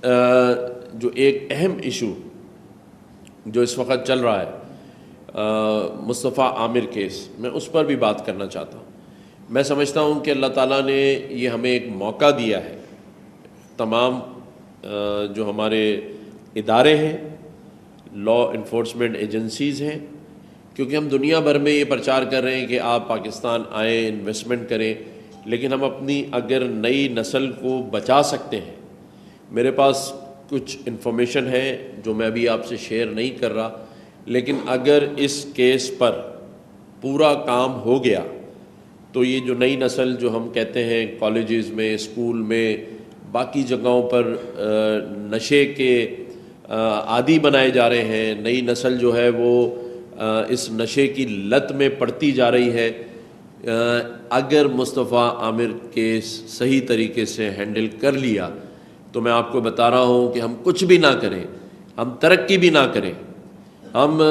جو ایک اہم ایشو جو اس وقت چل رہا ہے مصطفیٰ عامر کیس، میں اس پر بھی بات کرنا چاہتا ہوں۔ میں سمجھتا ہوں کہ اللہ تعالیٰ نے یہ ہمیں ایک موقع دیا ہے، تمام جو ہمارے ادارے ہیں، لا انفورسمنٹ ایجنسیز ہیں، کیونکہ ہم دنیا بھر میں یہ پرچار کر رہے ہیں کہ آپ پاکستان آئیں، انویسٹمنٹ کریں، لیکن ہم اپنی اگر نئی نسل کو بچا سکتے ہیں۔ میرے پاس کچھ انفارمیشن ہے جو میں ابھی آپ سے شیئر نہیں کر رہا، لیکن اگر اس کیس پر پورا کام ہو گیا تو یہ جو نئی نسل جو ہم کہتے ہیں کالجز میں، اسکول میں، باقی جگہوں پر نشے کے عادی بنائے جا رہے ہیں، نئی نسل جو ہے وہ اس نشے کی لت میں پڑتی جا رہی ہے۔ اگر مصطفیٰ عامر کیس صحیح طریقے سے ہینڈل کر لیا تو میں آپ کو بتا رہا ہوں کہ ہم کچھ بھی نہ کریں، ہم ترقی بھی نہ کریں، ہم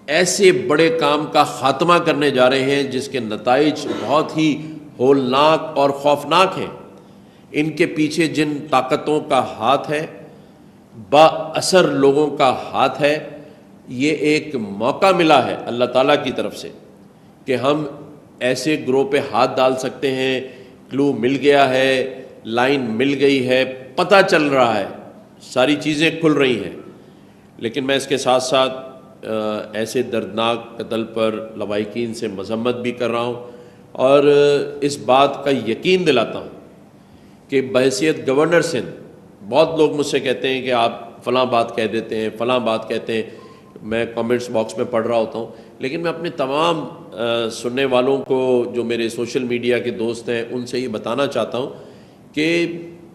ایسے بڑے کام کا خاتمہ کرنے جا رہے ہیں جس کے نتائج بہت ہی ہولناک اور خوفناک ہیں۔ ان کے پیچھے جن طاقتوں کا ہاتھ ہے، با اثر لوگوں کا ہاتھ ہے، یہ ایک موقع ملا ہے اللہ تعالیٰ کی طرف سے کہ ہم ایسے گروہ پہ ہاتھ ڈال سکتے ہیں۔ کلو مل گیا ہے، لائن مل گئی ہے، پتہ چل رہا ہے، ساری چیزیں کھل رہی ہیں، لیکن میں اس کے ساتھ ساتھ ایسے دردناک قتل پر لواحقین سے مذمت بھی کر رہا ہوں، اور اس بات کا یقین دلاتا ہوں کہ بحیثیت گورنر سندھ بہت لوگ مجھ سے کہتے ہیں کہ آپ فلاں بات کہہ دیتے ہیں، فلاں بات کہتے ہیں، میں کامنٹس باکس میں پڑھ رہا ہوتا ہوں، لیکن میں اپنے تمام سننے والوں کو جو میرے سوشل میڈیا کے دوست ہیں ان سے یہ بتانا چاہتا ہوں کہ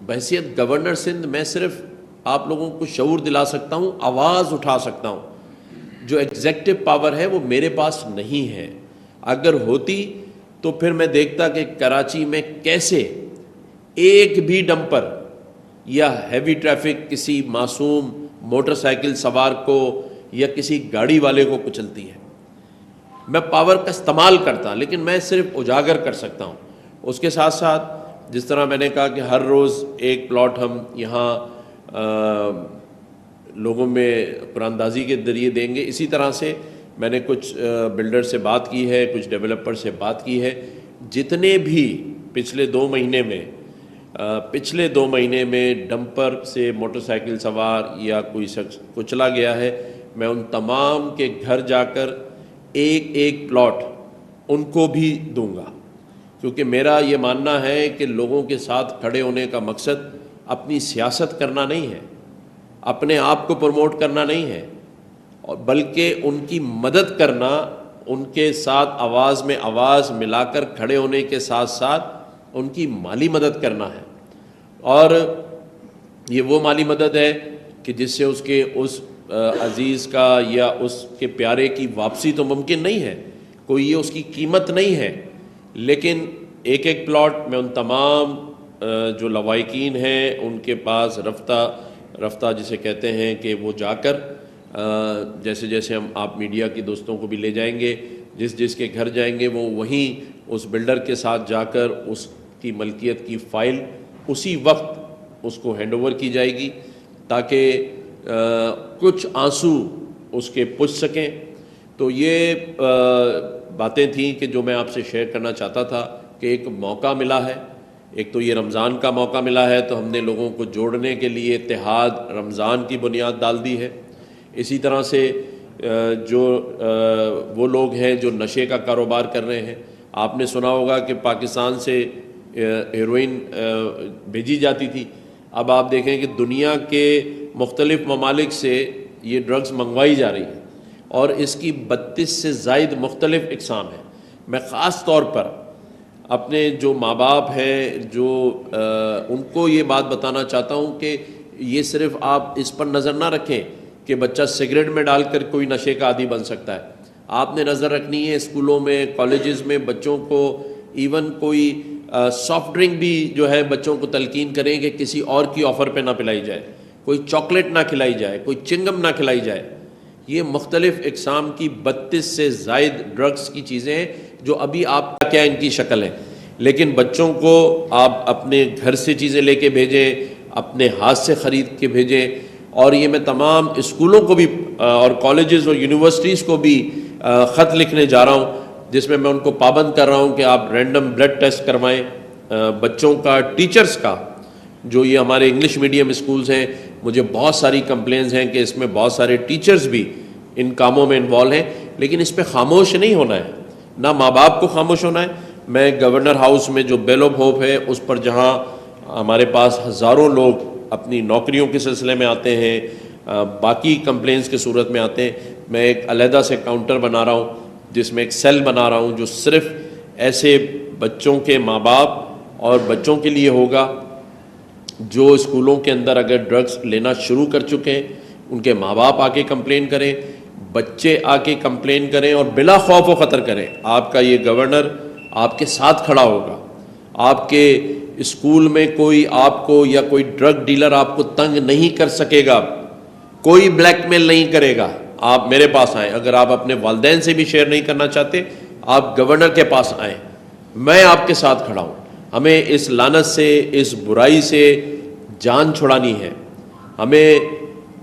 بحیثیت گورنر سندھ میں صرف آپ لوگوں کو شعور دلا سکتا ہوں، آواز اٹھا سکتا ہوں۔ جو ایگزیکٹو پاور ہے وہ میرے پاس نہیں ہے۔ اگر ہوتی تو پھر میں دیکھتا کہ کراچی میں کیسے ایک بھی ڈمپر یا ہیوی ٹریفک کسی معصوم موٹر سائیکل سوار کو یا کسی گاڑی والے کو کچلتی ہے۔ میں پاور کا استعمال کرتا، لیکن میں صرف اجاگر کر سکتا ہوں۔ اس کے ساتھ ساتھ جس طرح میں نے کہا کہ ہر روز ایک پلاٹ ہم یہاں لوگوں میں قرآن اندازی کے ذریعے دیں گے، اسی طرح سے میں نے کچھ بلڈر سے بات کی ہے، کچھ ڈیولپر سے بات کی ہے، جتنے بھی پچھلے دو مہینے میں ڈمپر سے موٹر سائیکل سوار یا کوئی شخص کچلا گیا ہے، میں ان تمام کے گھر جا کر ایک ایک پلاٹ ان کو بھی دوں گا، کیونکہ میرا یہ ماننا ہے کہ لوگوں کے ساتھ کھڑے ہونے کا مقصد اپنی سیاست کرنا نہیں ہے، اپنے آپ کو پروموٹ کرنا نہیں ہے، اور بلکہ ان کی مدد کرنا، ان کے ساتھ آواز میں آواز ملا کر کھڑے ہونے کے ساتھ ساتھ ان کی مالی مدد کرنا ہے۔ اور یہ وہ مالی مدد ہے کہ جس سے اس عزیز کا یا اس کے پیارے کی واپسی تو ممکن نہیں ہے، کوئی یہ اس کی قیمت نہیں ہے، لیکن ایک ایک پلاٹ میں ان تمام جو لواحقین ہیں ان کے پاس رفتہ جسے کہتے ہیں کہ وہ جا کر جیسے جیسے ہم آپ میڈیا کی دوستوں کو بھی لے جائیں گے، جس کے گھر جائیں گے وہ وہیں اس بلڈر کے ساتھ جا کر اس کی ملکیت کی فائل اسی وقت اس کو ہینڈ اوور کی جائے گی، تاکہ کچھ آنسو اس کے پوچھ سکیں۔ تو یہ باتیں تھیں کہ جو میں آپ سے شیئر کرنا چاہتا تھا کہ ایک موقع ملا ہے، ایک تو یہ رمضان کا موقع ملا ہے تو ہم نے لوگوں کو جوڑنے کے لیے اتحاد رمضان کی بنیاد ڈال دی ہے۔ اسی طرح سے جو وہ لوگ ہیں جو نشے کا کاروبار کر رہے ہیں، آپ نے سنا ہوگا کہ پاکستان سے ہیروئن بھیجی جاتی تھی، اب آپ دیکھیں کہ دنیا کے مختلف ممالک سے یہ ڈرگز منگوائی جا رہی ہیں، اور اس کی 32 سے زائد مختلف اقسام ہیں۔ میں خاص طور پر اپنے جو ماں باپ ہیں جو ان کو یہ بات بتانا چاہتا ہوں کہ یہ صرف آپ اس پر نظر نہ رکھیں کہ بچہ سگریٹ میں ڈال کر کوئی نشے کا عادی بن سکتا ہے، آپ نے نظر رکھنی ہے اسکولوں میں، کالجز میں بچوں کو ایون کوئی سافٹ ڈرنک بھی جو ہے بچوں کو تلقین کریں کہ کسی اور کی آفر پہ نہ پلائی جائے، کوئی چاکلیٹ نہ کھلائی جائے، کوئی چنگم نہ کھلائی جائے۔ یہ مختلف اقسام کی 32 سے زائد ڈرگز کی چیزیں ہیں جو ابھی آپ کیا ان کی شکل ہے، لیکن بچوں کو آپ اپنے گھر سے چیزیں لے کے بھیجیں، اپنے ہاتھ سے خرید کے بھیجیں. اور یہ میں تمام اسکولوں کو بھی اور کالجز اور یونیورسٹیز کو بھی خط لکھنے جا رہا ہوں، جس میں ان کو پابند کر رہا ہوں کہ آپ رینڈم بلڈ ٹیسٹ کروائیں بچوں کا. ٹیچرز کا، جو یہ ہمارے انگلش میڈیم اسکولز ہیں، مجھے بہت ساری کمپلینز ہیں کہ اس میں بہت سارے ٹیچرز بھی ان کاموں میں انوالو ہیں، لیکن اس پہ خاموش نہیں ہونا ہے، نہ ماں باپ کو خاموش ہونا ہے. میں گورنر ہاؤس میں جو بیل آف ہوپ ہے اس پر، جہاں ہمارے پاس ہزاروں لوگ اپنی نوکریوں کے سلسلے میں آتے ہیں، باقی کمپلینس کی صورت میں آتے ہیں، میں ایک علیحدہ سے کاؤنٹر بنا رہا ہوں، جس میں ایک سیل بنا رہا ہوں جو صرف ایسے بچوں کے ماں باپ اور بچوں کے لیے ہوگا جو اسکولوں کے اندر اگر ڈرگس لینا شروع کر چکے ہیں، ان کے ماں باپ آ کے کمپلین کریں، بچے آ کے کمپلین کریں اور بلا خوف و خطر کریں. آپ کا یہ گورنر آپ کے ساتھ کھڑا ہوگا. آپ کے اسکول میں کوئی آپ کو یا کوئی ڈرگ ڈیلر آپ کو تنگ نہیں کر سکے گا، کوئی بلیک میل نہیں کرے گا. آپ میرے پاس آئیں. اگر آپ اپنے والدین سے بھی شیئر نہیں کرنا چاہتے، آپ گورنر کے پاس آئیں، میں آپ کے ساتھ کھڑا ہوں. ہمیں اس لعنت سے، اس برائی سے جان چھڑانی ہے. ہمیں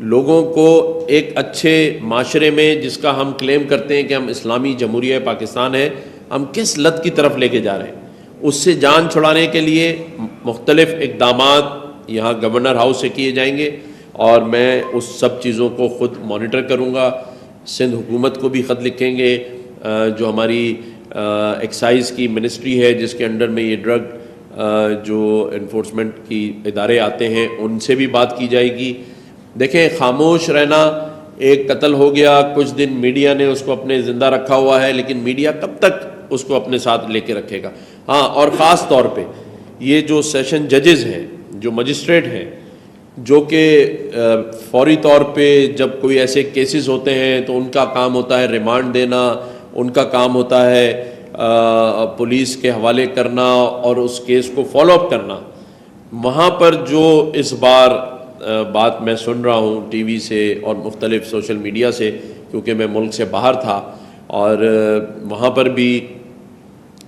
لوگوں کو ایک اچھے معاشرے میں، جس کا ہم کلیم کرتے ہیں کہ ہم اسلامی جمہوریہ پاکستان ہے، ہم کس لت کی طرف لے کے جا رہے ہیں، اس سے جان چھڑانے کے لیے مختلف اقدامات یہاں گورنر ہاؤس سے کیے جائیں گے، اور میں اس سب چیزوں کو خود مانیٹر کروں گا. سندھ حکومت کو بھی خط لکھیں گے، جو ہماری ایکسائز کی منسٹری ہے جس کے انڈر میں یہ ڈرگ جو انفورسمنٹ کی ادارے آتے ہیں، ان سے بھی بات کی جائے گی. دیکھیں، خاموش رہنا، ایک قتل ہو گیا، کچھ دن میڈیا نے اس کو اپنے زندہ رکھا ہوا ہے، لیکن میڈیا کب تک اس کو اپنے ساتھ لے کے رکھے گا؟ ہاں، اور خاص طور پہ یہ جو سیشن ججز ہیں، جو مجسٹریٹ ہیں، جو کہ فوری طور پہ جب کوئی ایسے کیسز ہوتے ہیں تو ان کا کام ہوتا ہے ریمانڈ دینا، ان کا کام ہوتا ہے پولیس کے حوالے کرنا اور اس کیس کو فالو اپ کرنا. وہاں پر جو اس بار بات میں سن رہا ہوں ٹی وی سے اور مختلف سوشل میڈیا سے، کیونکہ میں ملک سے باہر تھا، اور وہاں پر بھی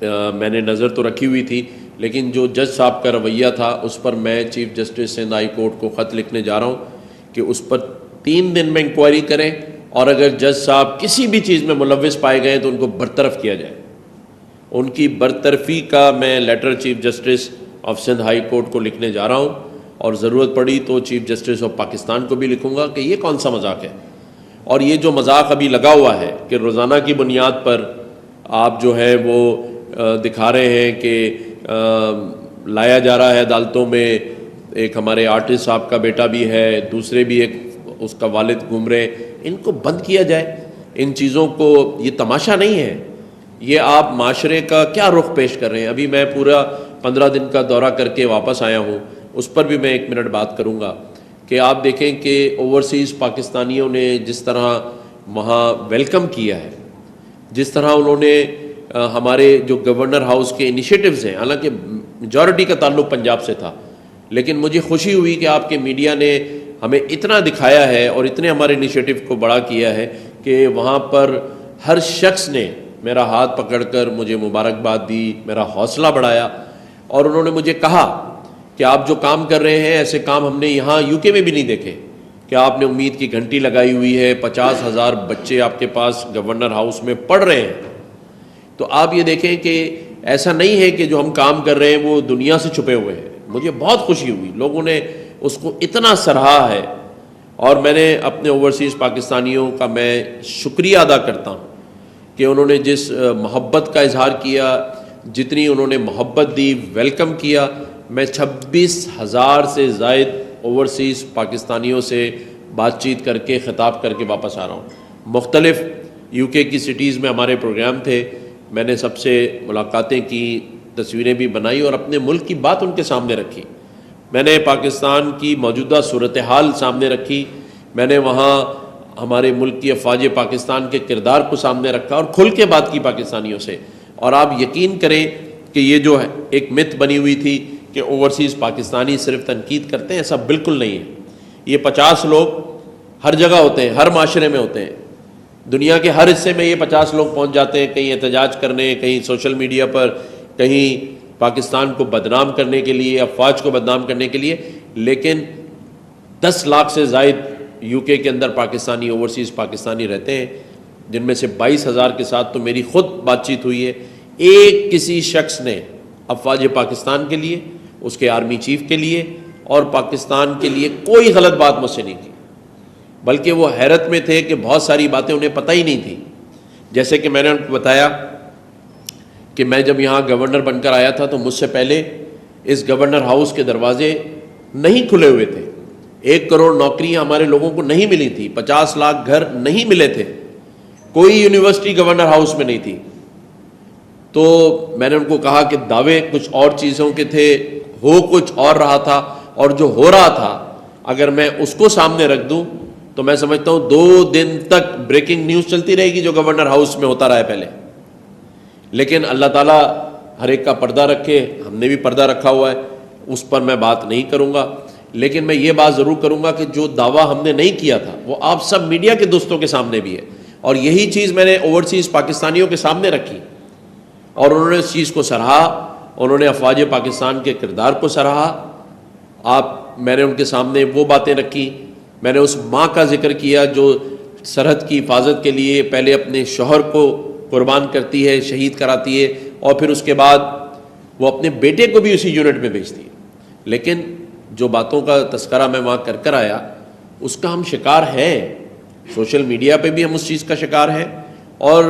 میں نے نظر تو رکھی ہوئی تھی، لیکن جو جج صاحب کا رویہ تھا اس پر میں chief justice Sindh high court کو خط لکھنے جا رہا ہوں کہ اس پر 3 دن میں انکوائری کریں، اور اگر جج صاحب کسی بھی چیز میں ملوث پائے گئے تو ان کو برطرف کیا جائے. ان کی برطرفی کا میں letter chief justice of Sindh high court کو لکھنے جا رہا ہوں، اور ضرورت پڑی تو چیف جسٹس آف پاکستان کو بھی لکھوں گا کہ یہ کون سا مذاق ہے. اور یہ جو مذاق ابھی لگا ہوا ہے کہ روزانہ کی بنیاد پر آپ جو ہے وہ دکھا رہے ہیں کہ لایا جا رہا ہے عدالتوں میں، ایک ہمارے آرٹسٹ صاحب کا بیٹا بھی ہے، دوسرے بھی ایک اس کا والد گھوم رہے، ان کو بند کیا جائے. ان چیزوں کو، یہ تماشا نہیں ہے، یہ آپ معاشرے کا کیا رخ پیش کر رہے ہیں. ابھی میں پورا 15 دن کا دورہ کر کے واپس آیا ہوں، اس پر بھی میں 1 منٹ بات کروں گا کہ آپ دیکھیں کہ اوورسیز پاکستانیوں نے جس طرح وہاں ویلکم کیا ہے، جس طرح انہوں نے ہمارے جو گورنر ہاؤس کے انیشیٹوز ہیں، حالانکہ میجورٹی کا تعلق پنجاب سے تھا، لیکن مجھے خوشی ہوئی کہ آپ کے میڈیا نے ہمیں اتنا دکھایا ہے اور اتنے ہمارے انیشیٹو کو بڑا کیا ہے کہ وہاں پر ہر شخص نے میرا ہاتھ پکڑ کر مجھے مبارکباد دی، میرا حوصلہ بڑھایا، اور انہوں نے مجھے کہا کہ آپ جو کام کر رہے ہیں ایسے کام ہم نے یہاں یو کے میں بھی نہیں دیکھے، کہ آپ نے امید کی گھنٹی لگائی ہوئی ہے، 50,000 بچے آپ کے پاس گورنر ہاؤس میں پڑھ رہے ہیں. تو آپ یہ دیکھیں کہ ایسا نہیں ہے کہ جو ہم کام کر رہے ہیں وہ دنیا سے چھپے ہوئے ہیں. مجھے بہت خوشی ہوئی، لوگوں نے اس کو اتنا سراہا ہے، اور میں نے اپنے اوورسیز پاکستانیوں کا میں شکریہ ادا کرتا ہوں کہ انہوں نے جس محبت کا اظہار کیا، جتنی انہوں نے محبت دی، ویلکم کیا. میں 26,000 سے زائد اوورسیز پاکستانیوں سے بات چیت کر کے، خطاب کر کے واپس آ رہا ہوں. مختلف یو کے کی سٹیز میں ہمارے پروگرام تھے، میں نے سب سے ملاقاتیں کی، تصویریں بھی بنائی اور اپنے ملک کی بات ان کے سامنے رکھی. میں نے پاکستان کی موجودہ صورتحال سامنے رکھی، میں نے وہاں ہمارے ملک کی افواج پاکستان کے کردار کو سامنے رکھا اور کھل کے بات کی پاکستانیوں سے. اور آپ یقین کریں کہ یہ جو ہے ایک مت بنی ہوئی تھی کہ اوورسیز پاکستانی صرف تنقید کرتے ہیں، ایسا بالکل نہیں ہے. یہ 50 لوگ ہر جگہ ہوتے ہیں، ہر معاشرے میں ہوتے ہیں، دنیا کے ہر حصے میں یہ 50 لوگ پہنچ جاتے ہیں، کہیں احتجاج کرنے، کہیں سوشل میڈیا پر، کہیں پاکستان کو بدنام کرنے کے لیے، افواج کو بدنام کرنے کے لیے. لیکن 10 لاکھ سے زائد یو کے اندر پاکستانی، اوورسیز پاکستانی رہتے ہیں، جن میں سے 22,000 کے ساتھ تو میری خود بات چیت ہوئی ہے. ایک کسی شخص نے افواج پاکستان کے لیے، اس کے آرمی چیف کے لیے اور پاکستان کے لیے کوئی غلط بات مجھ سے نہیں کی، بلکہ وہ حیرت میں تھے کہ بہت ساری باتیں انہیں پتہ ہی نہیں تھی. جیسے کہ میں نے ان کو بتایا کہ میں جب یہاں گورنر بن کر آیا تھا تو مجھ سے پہلے اس گورنر ہاؤس کے دروازے نہیں کھلے ہوئے تھے، 1 کروڑ نوکریاں ہمارے لوگوں کو نہیں ملی تھی، 50 لاکھ گھر نہیں ملے تھے، کوئی یونیورسٹی گورنر ہاؤس میں نہیں تھی. تو میں نے ان کو کہا کہ دعوے کچھ اور چیزوں کے تھے، ہو کچھ اور رہا تھا، اور جو ہو رہا تھا اگر میں اس کو سامنے رکھ دوں تو میں سمجھتا ہوں 2 دن تک بریکنگ نیوز چلتی رہے گی جو گورنر ہاؤس میں ہوتا رہا ہے پہلے. لیکن اللہ تعالیٰ ہر ایک کا پردہ رکھے، ہم نے بھی پردہ رکھا ہوا ہے، اس پر میں بات نہیں کروں گا. لیکن میں یہ بات ضرور کروں گا کہ جو دعویٰ ہم نے نہیں کیا تھا وہ آپ سب میڈیا کے دوستوں کے سامنے بھی ہے، اور یہی چیز میں نے اوورسیز پاکستانیوں کے سامنے رکھی اور انہوں نے اس چیز کو سراہا، انہوں نے افواج پاکستان کے کردار کو سراہا. میں نے ان کے سامنے وہ باتیں رکھی، میں نے اس ماں کا ذکر کیا جو سرحد کی حفاظت کے لیے پہلے اپنے شوہر کو قربان کرتی ہے، شہید کراتی ہے، اور پھر اس کے بعد وہ اپنے بیٹے کو بھی اسی یونٹ میں بھیجتی ہے. لیکن جو باتوں کا تذکرہ میں وہاں کر آیا اس کا ہم شکار ہیں، سوشل میڈیا پہ بھی ہم اس چیز کا شکار ہیں. اور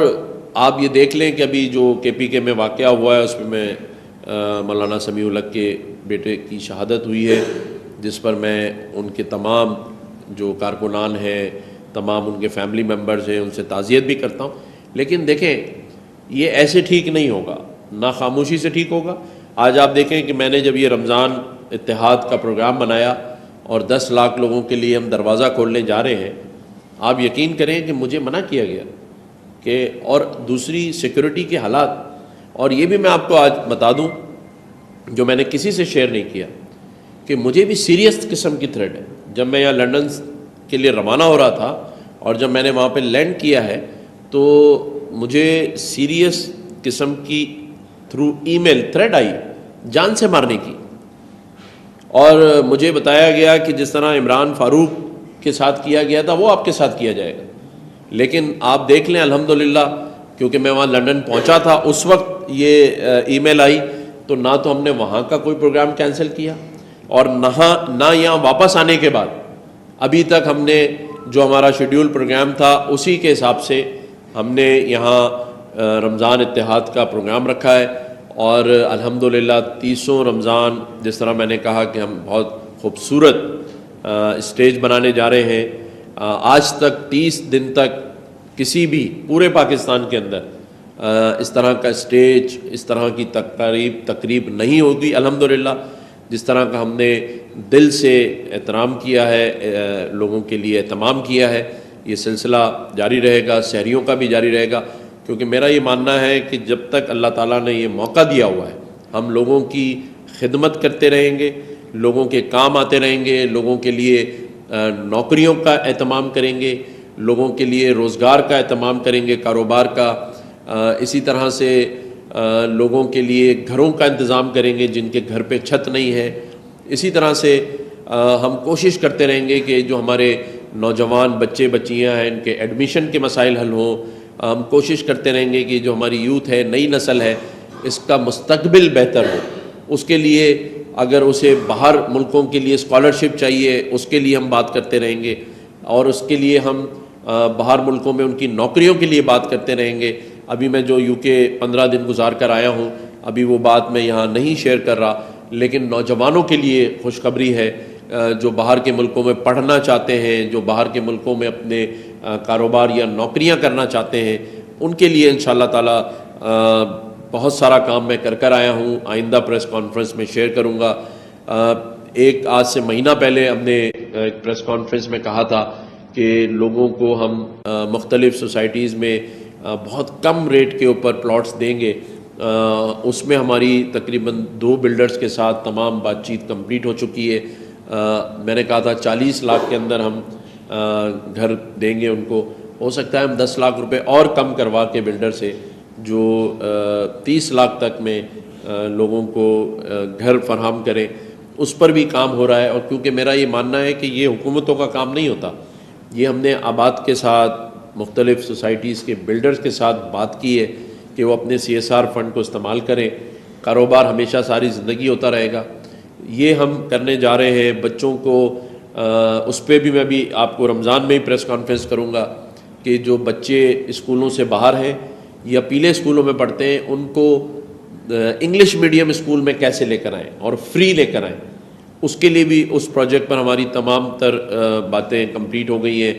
آپ یہ دیکھ لیں کہ ابھی جو KPK میں واقعہ ہوا ہے اس میں مولانا سمیع الحق کے بیٹے کی شہادت ہوئی ہے، جس پر میں ان کے تمام جو کارکنان ہیں، تمام ان کے فیملی ممبرز ہیں، ان سے تعزیت بھی کرتا ہوں. لیکن دیکھیں یہ ایسے ٹھیک نہیں ہوگا، نہ خاموشی سے ٹھیک ہوگا. آج آپ دیکھیں کہ میں نے جب یہ رمضان اتحاد کا پروگرام بنایا اور 10 لاکھ لوگوں کے لیے ہم دروازہ کھولنے جا رہے ہیں، آپ یقین کریں کہ مجھے منع کیا گیا کہ، اور دوسری سیکورٹی کے حالات. اور یہ بھی میں آپ کو آج بتا دوں جو میں نے کسی سے شیئر نہیں کیا کہ مجھے بھی سیریس قسم کی تھریٹ ہے. جب میں یہاں لنڈن کے لیے روانہ ہو رہا تھا اور جب میں نے وہاں پہ لینڈ کیا ہے تو مجھے سیریس قسم کی تھرو ای میل تھریٹ آئی جان سے مارنے کی، اور مجھے بتایا گیا کہ جس طرح عمران فاروق کے ساتھ کیا گیا تھا وہ آپ کے ساتھ کیا جائے گا. لیکن آپ دیکھ لیں الحمدللہ، کیونکہ میں وہاں لنڈن پہنچا تھا اس وقت یہ ای میل آئی، تو نہ تو ہم نے وہاں کا کوئی پروگرام کینسل کیا اور نہ یہاں واپس آنے کے بعد ابھی تک ہم نے جو ہمارا شیڈیول پروگرام تھا اسی کے حساب سے ہم نے یہاں رمضان اتحاد کا پروگرام رکھا ہے. اور الحمدللہ 30 رمضان، جس طرح میں نے کہا کہ ہم بہت خوبصورت اسٹیج بنانے جا رہے ہیں. آج تک 30 دن تک کسی بھی پورے پاکستان کے اندر اس طرح کا اسٹیج، اس طرح کی تقریب نہیں ہوگی الحمدللہ، جس طرح کا ہم نے دل سے احترام کیا ہے، لوگوں کے لیے اہتمام کیا ہے. یہ سلسلہ جاری رہے گا، سحریوں کا بھی جاری رہے گا، کیونکہ میرا یہ ماننا ہے کہ جب تک اللہ تعالیٰ نے یہ موقع دیا ہوا ہے ہم لوگوں کی خدمت کرتے رہیں گے، لوگوں کے کام آتے رہیں گے، لوگوں کے لیے نوکریوں کا اہتمام کریں گے، لوگوں کے لیے روزگار کا اہتمام کریں گے، کاروبار کا. اسی طرح سے لوگوں کے لیے گھروں کا انتظام کریں گے جن کے گھر پہ چھت نہیں ہے. اسی طرح سے ہم کوشش کرتے رہیں گے کہ جو ہمارے نوجوان بچے بچیاں ہیں ان کے ایڈمیشن کے مسائل حل ہوں. ہم کوشش کرتے رہیں گے کہ جو ہماری یوتھ ہے، نئی نسل ہے، اس کا مستقبل بہتر ہو. اس کے لیے اگر اسے باہر ملکوں کے لیے اسکالرشپ چاہیے اس کے لیے ہم بات کرتے رہیں گے، اور اس کے لیے ہم باہر ملکوں میں ان کی نوکریوں کے لیے بات کرتے رہیں گے. ابھی میں جو UK 15 دن گزار کر آیا ہوں، ابھی وہ بات میں یہاں نہیں شیئر کر رہا، لیکن نوجوانوں کے لیے خوشخبری ہے جو باہر کے ملکوں میں پڑھنا چاہتے ہیں، جو باہر کے ملکوں میں اپنے کاروبار یا نوکریاں کرنا چاہتے ہیں، ان کے لیے انشاءاللہ تعالی بہت سارا کام میں کر آیا ہوں. آئندہ پریس کانفرنس میں شیئر کروں گا. آج سے مہینہ پہلے ہم نے ایک پریس کانفرنس میں کہا تھا کہ لوگوں کو ہم مختلف سوسائٹیز میں بہت کم ریٹ کے اوپر پلاٹس دیں گے. اس میں ہماری تقریباً 2 بلڈرز کے ساتھ تمام بات چیت کمپلیٹ ہو چکی ہے. میں نے کہا تھا 40 لاکھ کے اندر ہم گھر دیں گے ان کو. ہو سکتا ہے ہم 10 لاکھ روپے اور کم کروا کے بلڈر سے جو 30 لاکھ تک میں لوگوں کو گھر فراہم کریں. اس پر بھی کام ہو رہا ہے، اور کیونکہ میرا یہ ماننا ہے کہ یہ حکومتوں کا کام نہیں ہوتا، یہ ہم نے آباد کے ساتھ مختلف سوسائٹیز کے بلڈرز کے ساتھ بات کی ہے کہ وہ اپنے CSR فنڈ کو استعمال کریں. کاروبار ہمیشہ ساری زندگی ہوتا رہے گا، یہ ہم کرنے جا رہے ہیں. بچوں کو اس پہ بھی میں بھی آپ کو رمضان میں ہی پریس کانفرنس کروں گا کہ جو بچے اسکولوں سے باہر ہیں یا پیلے اسکولوں میں پڑھتے ہیں ان کو انگلش میڈیم اسکول میں کیسے لے کر آئیں اور فری لے کر آئیں. اس کے لیے بھی اس پروجیکٹ پر ہماری تمام تر باتیں کمپلیٹ ہو گئی ہیں.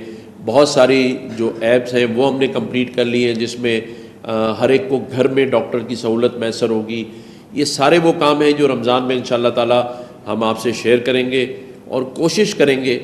بہت ساری جو ایپس ہیں وہ ہم نے کمپلیٹ کر لی ہیں جس میں ہر ایک کو گھر میں ڈاکٹر کی سہولت میسر ہوگی. یہ سارے وہ کام ہیں جو رمضان میں انشاءاللہ تعالی ہم آپ سے شیئر کریں گے اور کوشش کریں گے